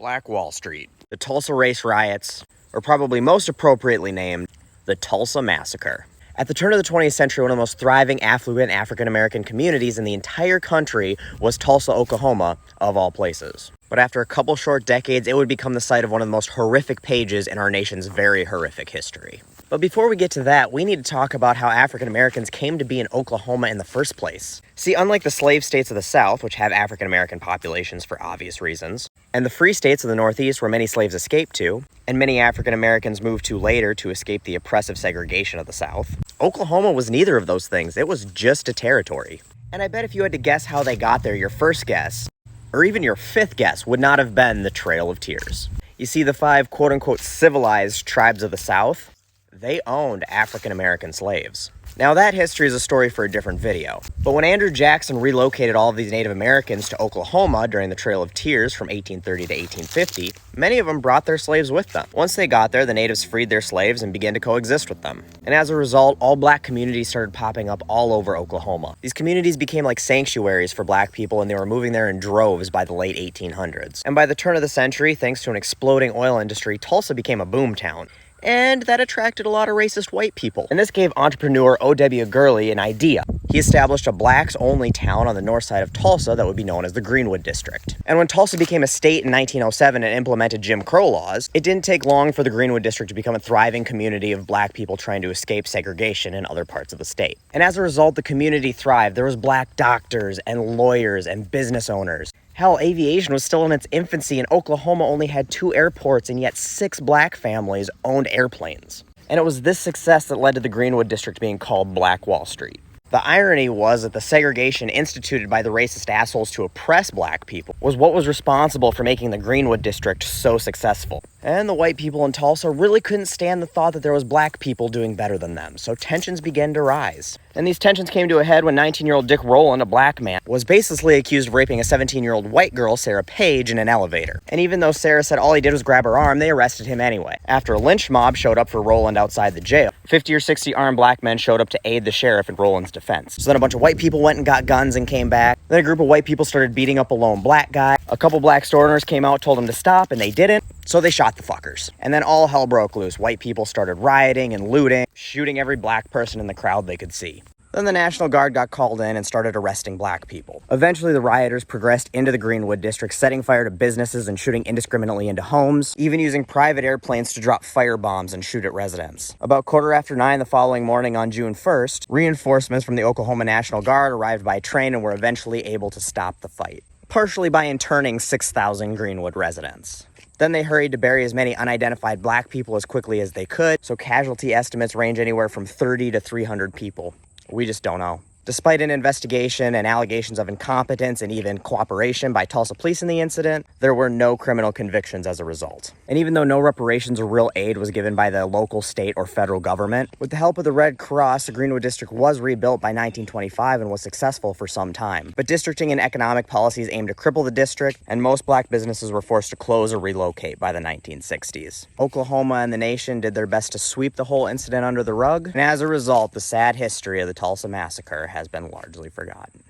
Black Wall Street, the Tulsa race riots, or probably most appropriately named, the Tulsa Massacre. At the turn of the 20th century, one of the most thriving, affluent African-American communities in the entire country was Tulsa, Oklahoma, of all places. But after a couple short decades, it would become the site of one of the most horrific pages in our nation's very horrific history. But before we get to that, we need to talk about how African Americans came to be in Oklahoma in the first place. See, unlike the slave states of the South, which have African American populations for obvious reasons, and the free states of the Northeast where many slaves escaped to, and many African Americans moved to later to escape the oppressive segregation of the South, Oklahoma was neither of those things. It was just a territory. And I bet if you had to guess how they got there, your first guess, or even your fifth guess, would not have been the Trail of Tears. You see, the 5 quote-unquote civilized tribes of the South, they owned African-American slaves. Now that history is a story for a different video, but when Andrew Jackson relocated all of these Native Americans to Oklahoma during the Trail of Tears from 1830 to 1850, many of them brought their slaves with them. Once they got there, the natives freed their slaves and began to coexist with them. And as a result, all black communities started popping up all over Oklahoma. These communities became like sanctuaries for black people, and they were moving there in droves by the late 1800s. And by the turn of the century, thanks to an exploding oil industry, Tulsa became a boom town. And that attracted a lot of racist white people. And this gave entrepreneur O.W. Gurley an idea. He established a blacks-only town on the north side of Tulsa that would be known as the Greenwood District. And when Tulsa became a state in 1907 and implemented Jim Crow laws, it didn't take long for the Greenwood District to become a thriving community of black people trying to escape segregation in other parts of the state. And as a result, the community thrived. There was black doctors and lawyers and business owners. Hell, aviation was still in its infancy, and Oklahoma only had 2 airports, and yet 6 black families owned airplanes. And it was this success that led to the Greenwood District being called Black Wall Street. The irony was that the segregation instituted by the racist assholes to oppress black people was what was responsible for making the Greenwood District so successful. And the white people in Tulsa really couldn't stand the thought that there was black people doing better than them, so tensions began to rise. And these tensions came to a head when 19-year-old Dick Rowland, a black man, was basically accused of raping a 17-year-old white girl, Sarah Page, in an elevator. And even though Sarah said all he did was grab her arm, they arrested him anyway. After a lynch mob showed up for Rowland outside the jail, 50 or 60 armed black men showed up to aid the sheriff in Rowland's defense. So then a bunch of white people went and got guns and came back. Then a group of white people started beating up a lone black guy. A couple black store owners came out, told them to stop, and they didn't. So they shot the fuckers. And then all hell broke loose. White people started rioting and looting, shooting every black person in the crowd they could see. Then the National Guard got called in and started arresting black people. Eventually, the rioters progressed into the Greenwood District, setting fire to businesses and shooting indiscriminately into homes, even using private airplanes to drop firebombs and shoot at residents. About 9:15 the following morning on June 1st, reinforcements from the Oklahoma National Guard arrived by train and were eventually able to stop the fight, partially by interning 6,000 Greenwood residents. Then they hurried to bury as many unidentified black people as quickly as they could, so casualty estimates range anywhere from 30 to 300 people. We just don't know. Despite an investigation and allegations of incompetence and even cooperation by Tulsa police in the incident, there were no criminal convictions as a result. And even though no reparations or real aid was given by the local, state, or federal government, with the help of the Red Cross, the Greenwood District was rebuilt by 1925 and was successful for some time. But districting and economic policies aimed to cripple the district, and most black businesses were forced to close or relocate by the 1960s. Oklahoma and the nation did their best to sweep the whole incident under the rug, and as a result, the sad history of the Tulsa Massacre has been largely forgotten.